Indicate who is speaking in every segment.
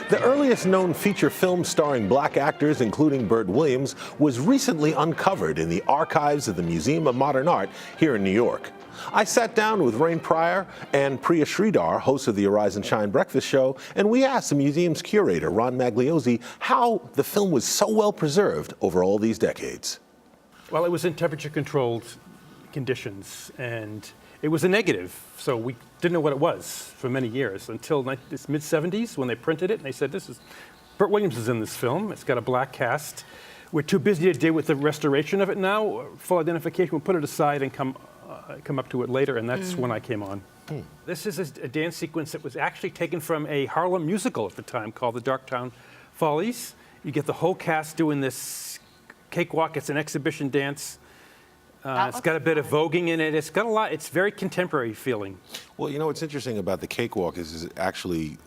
Speaker 1: The earliest known feature film starring black actors, including Burt Williams, was recently uncovered in the archives of the Museum of Modern Art here in New York. I sat down with Rain Pryor and Priya Sridhar, hosts of the Arise and Shine Breakfast Show, and we asked the museum's curator, Ron Magliozzi, how the film was so well preserved over all these decades.
Speaker 2: Well, it was in temperature-controlled conditions, and it was a negative, so we didn't know what it was for many years until the mid-'70s when they printed it, and they said, Burt Williams is in this film. It's got a black cast. We're too busy to deal with the restoration of it now. Full identification, we'll put it aside and come up to it later, and that's when I came on. This is a dance sequence that was actually taken from a Harlem musical at the time called the Darktown Follies. You get the whole cast doing this cakewalk. It's an exhibition dance. It's got a bit of voguing in it. It's got a lot. It's very contemporary feeling.
Speaker 1: Well, you know what's interesting about the cakewalk is it actually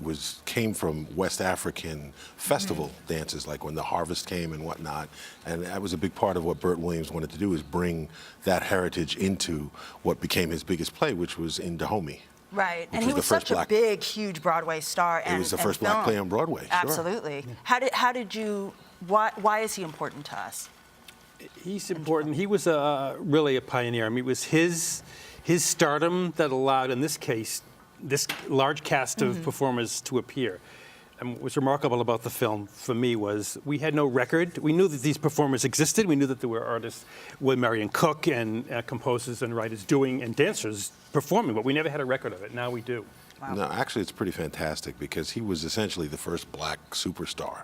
Speaker 1: came from West African festival dances, like when the harvest came and whatnot. And that was a big part of what Burt Williams wanted to do, is bring that heritage into what became his biggest play, which was in Dahomey.
Speaker 3: Right, and he was such a big, huge Broadway star.
Speaker 1: It was the first black play on Broadway.
Speaker 3: Absolutely.
Speaker 1: Sure.
Speaker 3: How did you? Why is he important to us?
Speaker 2: He's important. He was really a pioneer. I mean, it was his stardom that allowed, in this case, this large cast of performers to appear. And what was remarkable about the film for me was we had no record. We knew that these performers existed. We knew that there were artists, William Marion Cook, and composers and writers doing, and dancers performing, but we never had a record of it. Now we do.
Speaker 3: Wow.
Speaker 1: No, actually, it's pretty fantastic because he was essentially the first black superstar,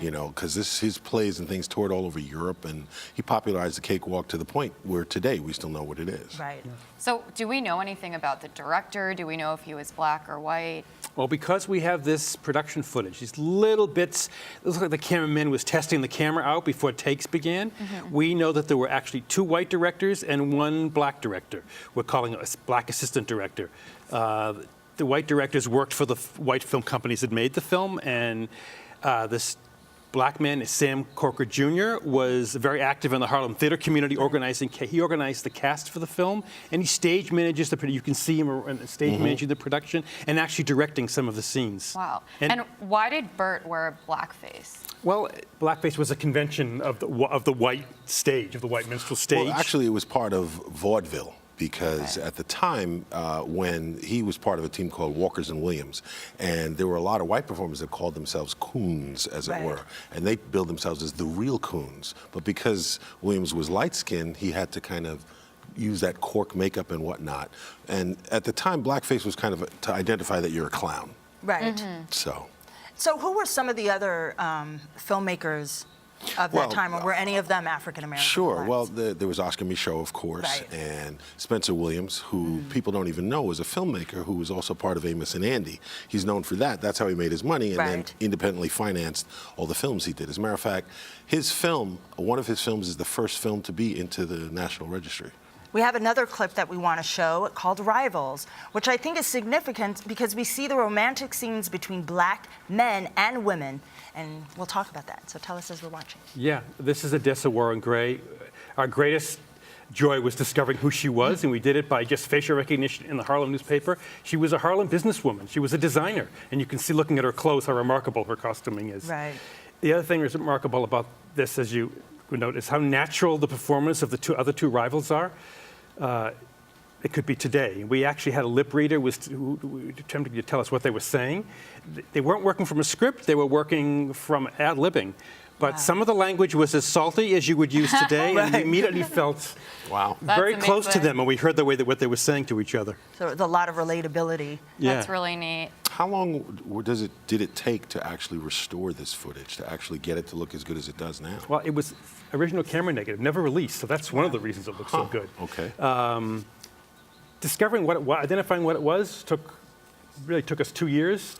Speaker 1: you know, because his plays and things toured all over Europe, and he popularized the cakewalk to the point where today we still know what it is.
Speaker 3: Right. Yeah.
Speaker 4: So do we know anything about the director? Do we know if he was black or white?
Speaker 2: Well, because we have this production footage, these little bits, it looks like the cameraman was testing the camera out before takes began. We know that there were actually 2 white directors and 1 black director. We're calling it a black assistant director. The white directors worked for the white film companies that made the film, and this black man, Sam Corker Jr., was very active in the Harlem theater community, he organized the cast for the film, and he stage manages you can see him stage managing the production and actually directing some of the scenes.
Speaker 4: Wow. And why did Burt wear blackface?
Speaker 2: Well, blackface was a convention of the white stage, of the white minstrel stage.
Speaker 1: Well, actually, it was part of vaudeville. Because at the time, when he was part of a team called Walkers and Williams, and there were a lot of white performers that called themselves coons, as it were, and they billed themselves as the real coons. But because Williams was light-skinned, he had to kind of use that cork makeup and whatnot. And at the time, blackface was kind of to identify that you're a clown.
Speaker 3: Right. So who were some of the other filmmakers of that time, or were any of them African American?
Speaker 1: Sure.
Speaker 3: Blacks?
Speaker 1: Well, there was Oscar Michaud, of course, and Spencer Williams, who people don't even know was a filmmaker who was also part of Amos and Andy. He's known for that. That's how he made his money, and then independently financed all the films he did. As a matter of fact, one of his films is the first film to be into the National Registry.
Speaker 3: We have another clip that we want to show called Rivals, which I think is significant because we see the romantic scenes between black men and women, and we'll talk about that. So tell us as we're watching.
Speaker 2: Yeah, this is Odessa Warren Gray. Our greatest joy was discovering who she was, and we did it by just facial recognition in the Harlem newspaper. She was a Harlem businesswoman. She was a designer, and you can see looking at her clothes how remarkable her costuming is.
Speaker 3: Right.
Speaker 2: The other thing that's remarkable about this, as you would note, is how natural the performance of the other two rivals are. It could be today. We actually had a lip reader who attempted to tell us what they were saying. They weren't working from a script, they were working from ad-libbing. But some of the language was as salty as you would use today, and we immediately felt very close to them when we heard what they were saying to each other.
Speaker 3: So there's a lot of relatability.
Speaker 2: Yeah.
Speaker 4: That's really neat.
Speaker 1: How long did it take to actually restore this footage, to actually get it to look as good as it does now?
Speaker 2: Well, it was original camera negative, never released, so that's one of the reasons it looks so good.
Speaker 1: Okay.
Speaker 2: Discovering identifying what it was really took us 2 years.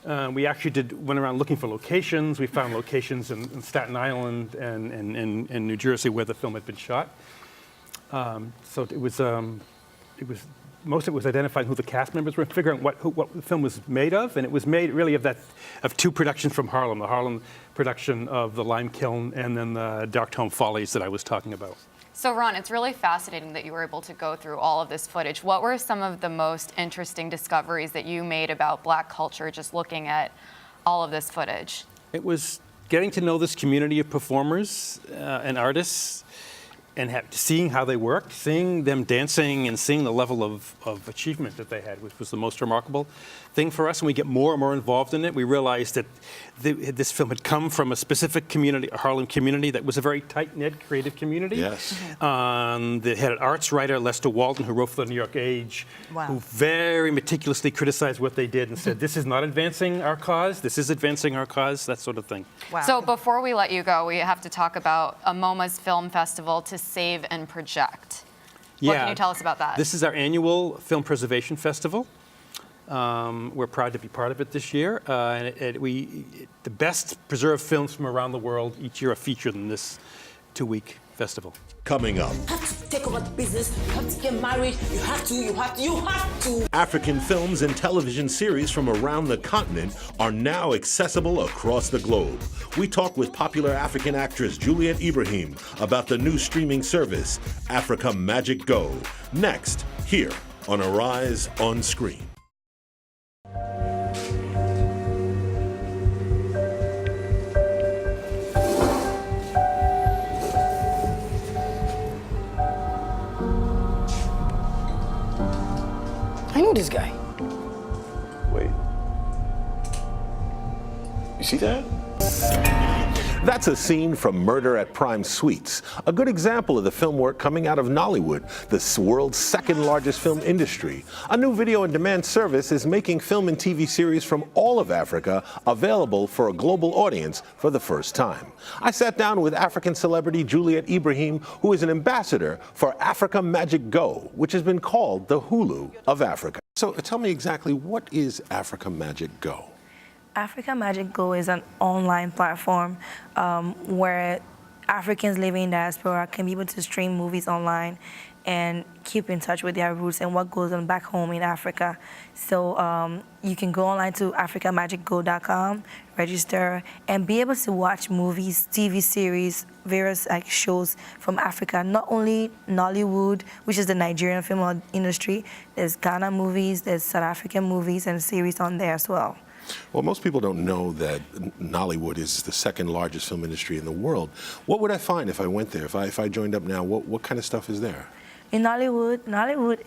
Speaker 2: We actually went around looking for locations. We found locations in Staten Island and New Jersey where the film had been shot. So it was most of it was identifying who the cast members were, figuring out what the film was made of, and it was made really of 2 productions from Harlem: the Harlem production of the Lime Kiln, and then the Darktown Follies that I was talking about.
Speaker 4: So Ron, it's really fascinating that you were able to go through all of this footage. What were some of the most interesting discoveries that you made about black culture just looking at all of this footage?
Speaker 2: It was getting to know this community of performers and artists and seeing how they worked, seeing them dancing and seeing the level of achievement that they had, which was the most remarkable thing for us. And we get more and more involved in it. We realized that this film had come from a specific community, a Harlem community that was a very tight-knit, creative community.
Speaker 1: Yes.
Speaker 2: They had an arts writer, Lester Walton, who wrote for the New York Age,
Speaker 3: Wow.
Speaker 2: who very meticulously criticized what they did and said, this is not advancing our cause, this is advancing our cause, that sort of thing.
Speaker 3: Wow.
Speaker 4: So before we let you go, we have to talk about a MOMA's Film Festival to Save and Project. What can you tell us about that?
Speaker 2: This is our annual Film Preservation Festival. We're proud to be part of it this year. The best preserved films from around the world each year are featured in this 2-week festival.
Speaker 5: Coming up,
Speaker 6: You have to take over the business, you have to get married, you have to.
Speaker 5: African films and television series from around the continent are now accessible across the globe. We talk with popular African actress Juliet Ibrahim about the new streaming service, Africa Magic Go. Next, here on Arise on Screen.
Speaker 6: I know this guy.
Speaker 7: Wait. You see that?
Speaker 1: That's a scene from Murder at Prime Suites, a good example of the film work coming out of Nollywood, the world's second largest film industry. A new video on demand service is making film and TV series from all of Africa available for a global audience for the first time. I sat down with African celebrity Juliet Ibrahim, who is an ambassador for Africa Magic Go, which has been called the Hulu of Africa. So tell me exactly, what is Africa Magic Go?
Speaker 8: Africa Magic Go is an online platform where Africans living in diaspora can be able to stream movies online and keep in touch with their roots and what goes on back home in Africa. So you can go online to africamagicgo.com, register, and be able to watch movies, TV series, various shows from Africa. Not only Nollywood, which is the Nigerian film industry, there's Ghana movies, there's South African movies and series on there as well.
Speaker 1: Well, most people don't know that Nollywood is the second largest film industry in the world. What would I find if I went there? If I joined up now, what kind of stuff is there?
Speaker 8: In Nollywood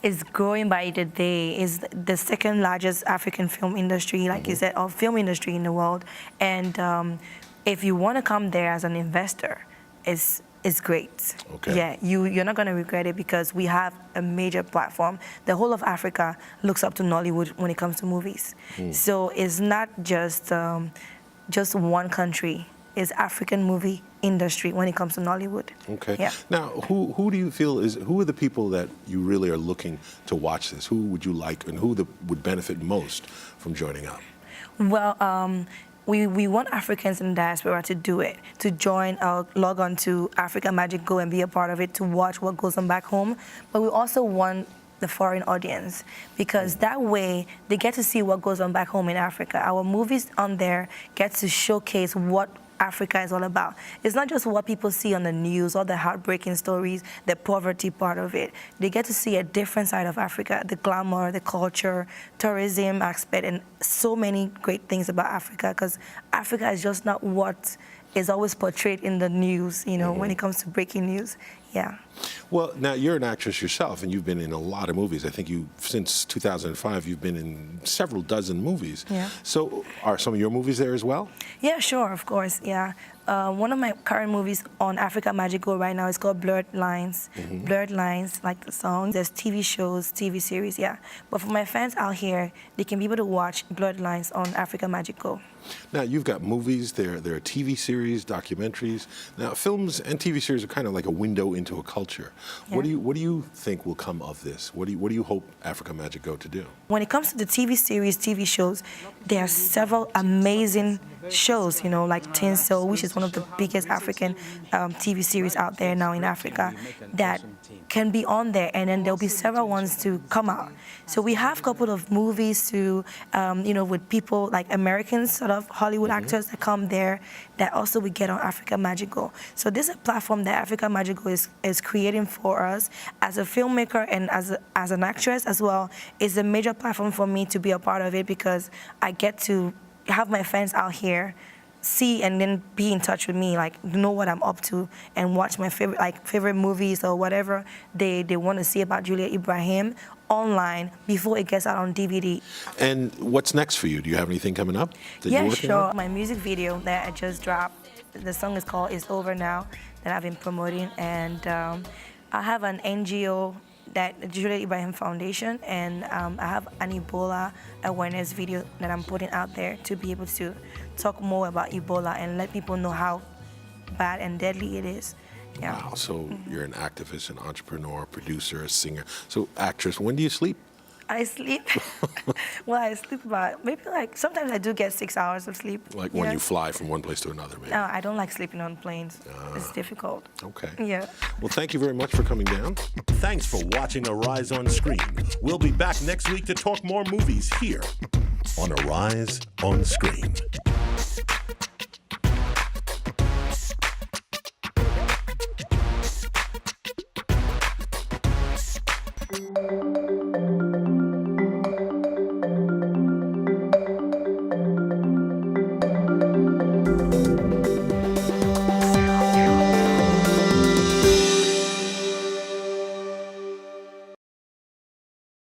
Speaker 8: is growing by the day. Is the second largest African film industry, like you said, or film industry in the world. And if you want to come there as an investor, it's great.
Speaker 1: Okay.
Speaker 8: Yeah, you're not going to regret it because we have a major platform. The whole of Africa looks up to Nollywood when it comes to movies. So it's not just one country. It's African movie industry when it comes to Nollywood.
Speaker 1: Okay.
Speaker 8: Yeah.
Speaker 1: Now, who do you feel who are the people that you really are looking to watch this? Who would you like, and who would benefit most from joining up?
Speaker 8: Well, we want Africans in diaspora to do it, to join, log on to Africa Magic Go and be a part of it, to watch what goes on back home. But we also want the foreign audience, because that way they get to see what goes on back home in Africa. Our movies on there get to showcase what Africa is all about. It's not just what people see on the news, all the heartbreaking stories, the poverty part of it. They get to see a different side of Africa, the glamour, the culture, tourism aspect, and so many great things about Africa, because Africa is just not what is always portrayed in the news, when it comes to breaking news. Yeah.
Speaker 1: Well, now you're an actress yourself, and you've been in a lot of movies. I think since 2005, you've been in several dozen movies.
Speaker 8: Yeah.
Speaker 1: So are some of your movies there as well?
Speaker 8: Yeah, sure, of course, yeah. One of my current movies on Africa Magic Go right now is called Blurred Lines. Blurred Lines, like the song. There's TV shows, TV series, yeah. But for my fans out here, they can be able to watch Blurred Lines on Africa Magic Go.
Speaker 1: Now, you've got movies, there are TV series, documentaries. Now, films and TV series are kind of like a window into a culture.
Speaker 8: Yeah.
Speaker 1: What do you think will come of this? What do you hope Africa Magic Go to do?
Speaker 8: When it comes to the TV series, TV shows, there are several amazing shows, you know, like Tin Soul, which is one of the biggest African TV series out there now in Africa, that can be on there, and then there'll be several ones to come out. So we have a couple of movies to, you know, with people like Americans, sort of Hollywood actors that come there, that also we get on Africa Magical. So this is a platform that Africa Magical is creating for us as a filmmaker and as an actress as well. It's a major platform for me to be a part of it, because I get to have my fans out here see and then be in touch with me, like know what I'm up to, and watch my favorite movies or whatever they want to see about Juliet Ibrahim online before it gets out on DVD.
Speaker 1: And what's next for you? Do you have anything coming up that you're
Speaker 8: Yeah,
Speaker 1: working
Speaker 8: sure.
Speaker 1: on?
Speaker 8: My music video that I just dropped, the song is called It's Over Now, that I've been promoting, and I have an NGO, that the Juliet Ibrahim Foundation, and I have an Ebola awareness video that I'm putting out there to be able to talk more about Ebola and let people know how bad and deadly it is. Yeah.
Speaker 1: Wow, so you're an activist, an entrepreneur, producer, a singer. So actress, when do you sleep?
Speaker 8: I sleep, well, I sleep about, maybe like, sometimes I do get 6 hours of sleep.
Speaker 1: Like when you fly from one place to another, maybe?
Speaker 8: No, I don't like sleeping on planes. It's difficult.
Speaker 1: Okay.
Speaker 8: Yeah.
Speaker 1: Well, thank you very much for coming down.
Speaker 5: Thanks for watching Arise on Screen. We'll be back next week to talk more movies here on Arise on Screen.